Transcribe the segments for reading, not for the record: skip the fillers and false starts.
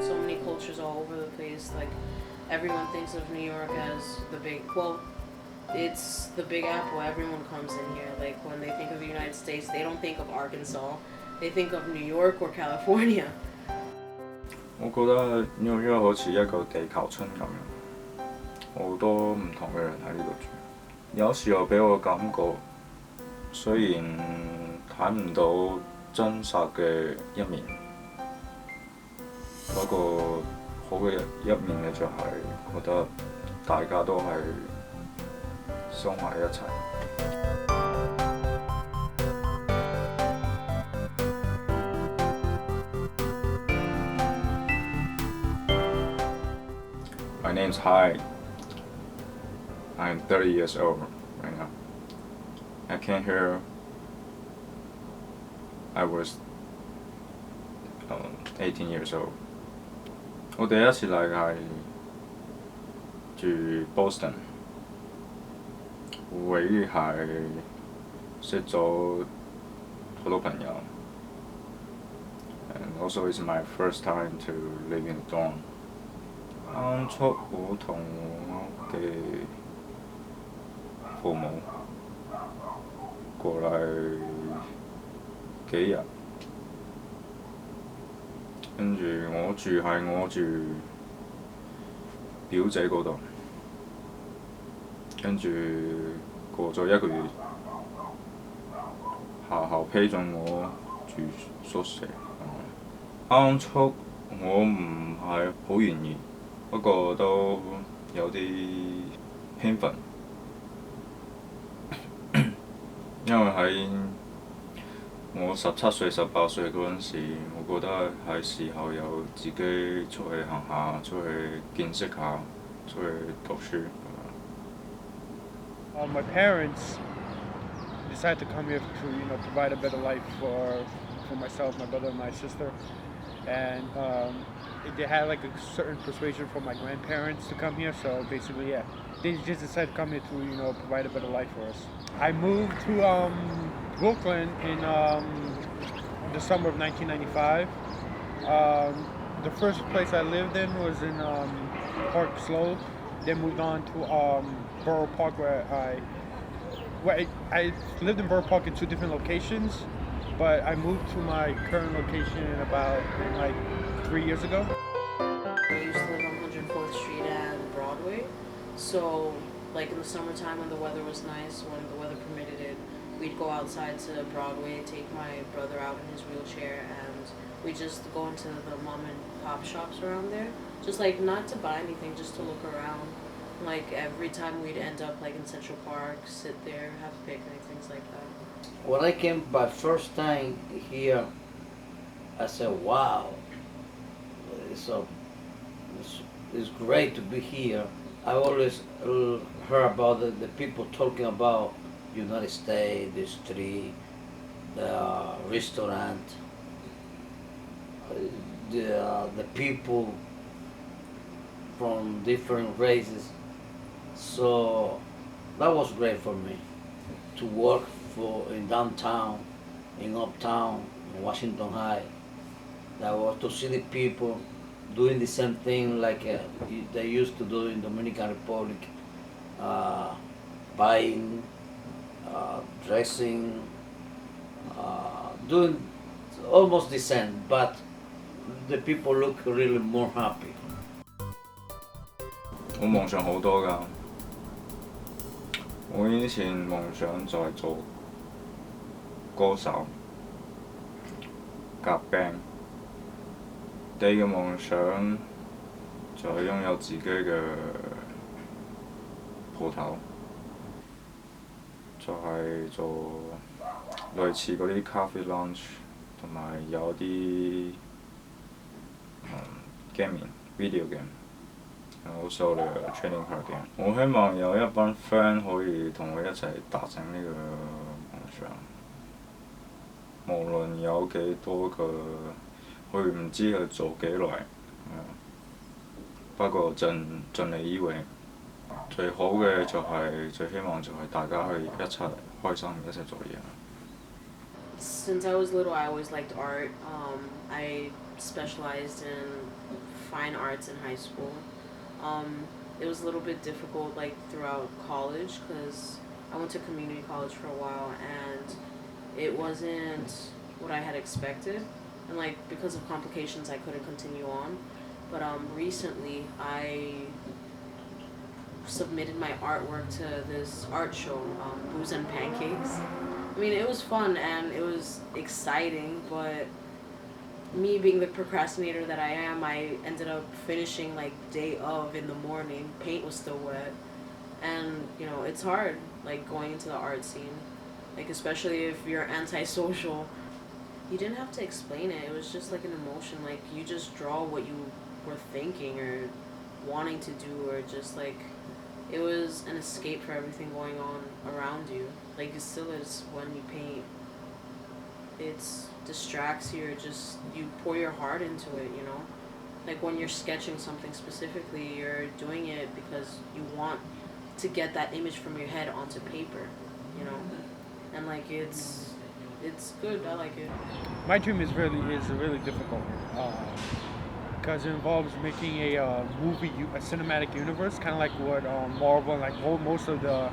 so many cultures all over the place. Like everyone thinks of New York as the big, well, it's the Big Apple. Everyone comes in here. Like when they think of the United States, they don't think of Arkansas. They think of New York or California. 我覺得紐約好似一個地球村咁樣，好多唔同嘅人喺呢度住。有時候俾我感覺，雖然睇唔到真實嘅一面，不過好嘅一面嘅就係覺得大家都係生埋一齊。My name's Hai. I'm 30 years old right now. I came here. I was 18 years old. 我第一次嚟係住 Boston， 唯一係識咗好多朋友。And also it's my first time to live in a dorm. 當初我同我嘅父母過嚟幾日，跟住我住表姐嗰度，跟住過咗一個月，學校批准我住宿舍。當初我唔係好願意。不過都有啲興奮，因為喺我17歲、18歲嗰陣時，我覺得係時候有自己出去行下，出去見識下，出去讀書。My parents decided to come here to provide a better life for myself, my brother, and my sister, and they had like a certain persuasion from my grandparents to come here. So basically, yeah, they just decided to come here to provide a better life for us. I moved to Brooklyn in the summer of 1995. The first place I lived in was in Park Slope. Then moved on to Borough Park, where I lived in Borough Park in 2 different locations, but I moved to my current location about like 3 years ago. I used to live on 104th Street and Broadway, so like in the summertime when the weather was nice, when the weather permitted it, we'd go outside to Broadway, take my brother out in his wheelchair, and we'd just go into the mom and pop shops around there, just like not to buy anything, just to look around. Like every time we'd end up like in Central Park, sit there, have a picnic, things like that. When I came by first time here, I said, wow, it's great to be here. I always heard about the people talking about United States, the street, the restaurant, the people from different races. So that was great for me to work in downtown, in uptown, in Washington High. That was to see the people doing the same thing like they used to do in Dominican Republic, buying, dressing, doing almost the same, but the people look really more happy. 我夢想好多㗎，我以前夢想就係做歌手、夾 band。第二個夢想就係擁有自己嘅鋪頭，就係做類似嗰啲 coffee lounge，同埋有啲gaming video game。and also the training card game。我希望有一班 friend 可以同我一齊達成呢個夢想，無論有幾多個，佢唔知去做幾耐，不過盡力以為最好嘅就係最希望就係大家去一齊開心一齊做嘢。Since I was little, I always liked art. I specialized in fine arts in high school. It was a little bit difficult like throughout college because I went to community college for a while and it wasn't what I had expected, and like because of complications I couldn't continue on. But recently I submitted my artwork to this art show, Booze and Pancakes. I mean, it was fun and it was exciting, but me being the procrastinator that I am, I ended up finishing like day of in the morning. Paint was still wet, and you know it's hard like going into the art scene, like especially if you're antisocial. You didn't have to explain it. It was just like an emotion. Like you just draw what you were thinking or wanting to do, or just like it was an escape for everything going on around you. Like it still is when you paint. It's distracts you, or just you pour your heart into it, you know? Like when you're sketching something specifically, you're doing it because you want to get that image from your head onto paper, you know? And like it's good. I like it. My dream is really difficult because it involves making a movie, a cinematic universe, kind of like what Marvel and like most of the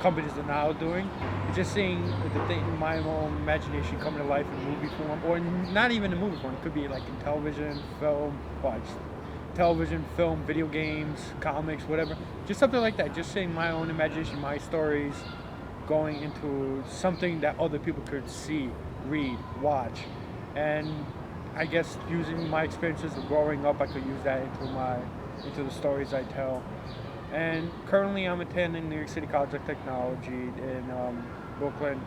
companies are now doing. It's just seeing the thing, my own imagination come to life in movie form, or not even in movie form. It could be like in television, film, television, film, video games, comics, whatever. Just something like that. Just seeing my own imagination, my stories, going into something that other people could see, read, watch, and I guess using my experiences of growing up, I could use that into the stories I tell. And currently, I'm attending New York City College of Technology in Brooklyn.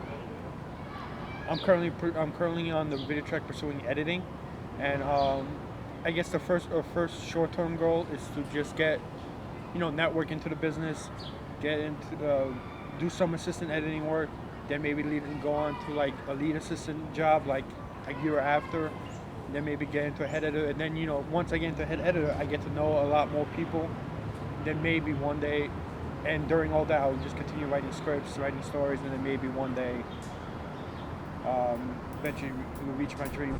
I'm currently on the video track pursuing editing, and I guess the first short-term goal is to just get, network into the business, get into do some assistant editing work, then maybe go on to like a lead assistant job like a year after, then maybe get into a head editor, and then once I get into head editor, I get to know a lot more people. Then maybe one day, and during all that, I'll just continue writing scripts, writing stories, and then maybe one day, eventually we'll reach my dream.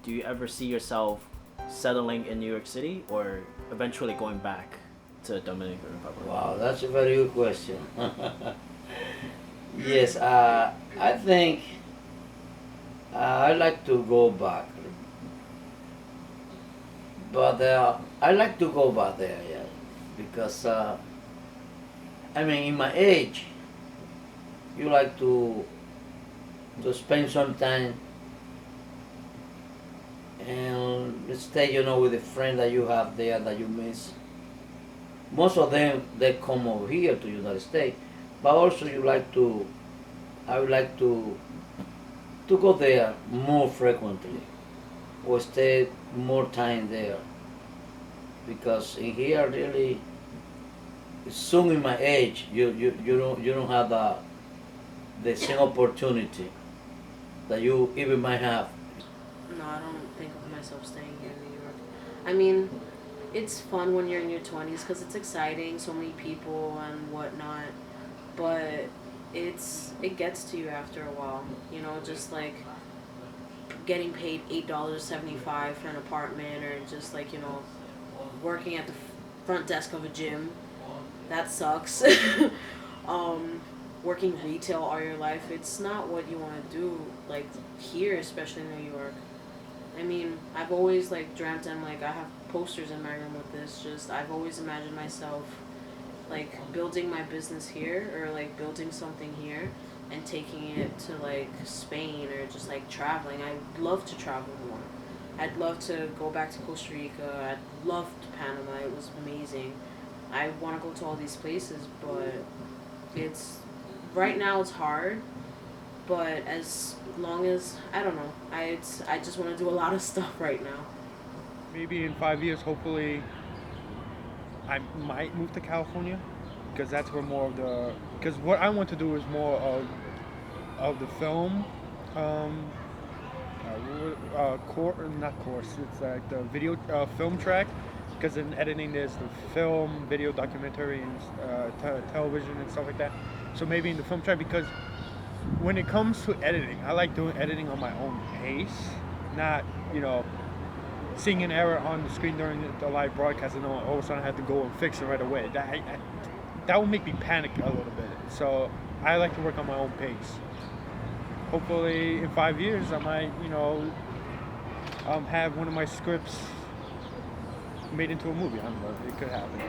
Do you ever see yourself settling in New York City or eventually going back to Dominican Republic? Wow, that's a very good question. Yes, I think I'd like to go back. But I like to go back there, yeah, because in my age, you like to spend some time and stay, with the friend that you have there that you miss. Most of them they come over here to United States, but also I would like to go there more frequently, or stay more time there, because in here really soon in my age you don't have the same opportunity that you even might have. No, I don't think of myself staying here in New York. I mean, it's fun when you're in your 20s because it's exciting, so many people and whatnot, but it gets to you after a while, just like getting paid $8.75 for an apartment, or just like working at the front desk of a gym. That sucks. Working retail all your life, it's not what you want to do, like here, especially in New York. I mean, I've always like dreamt, and like I have posters in my room with this, just I've always imagined myself like building my business here, or like building something here and taking it to like Spain, or just like traveling. I'd love to travel more. I'd love to go back to Costa Rica. I loved Panama. It was amazing. I want to go to all these places, but right now it's hard. But as long as, I don't know, I just want to do a lot of stuff right now. Maybe in 5 years, hopefully, I might move to California, because that's where more of because what I want to do is more of the film, not course, it's like the video film track, because in editing there's the film, video, documentary, and television and stuff like that. So maybe in the film track, because when it comes to editing, I like doing editing on my own pace, not seeing an error on the screen during the live broadcast and all of a sudden I had to go and fix it right away. That would make me panic a little bit. So I like to work on my own pace. Hopefully in 5 years I might, have one of my scripts made into a movie. I don't know, it could happen.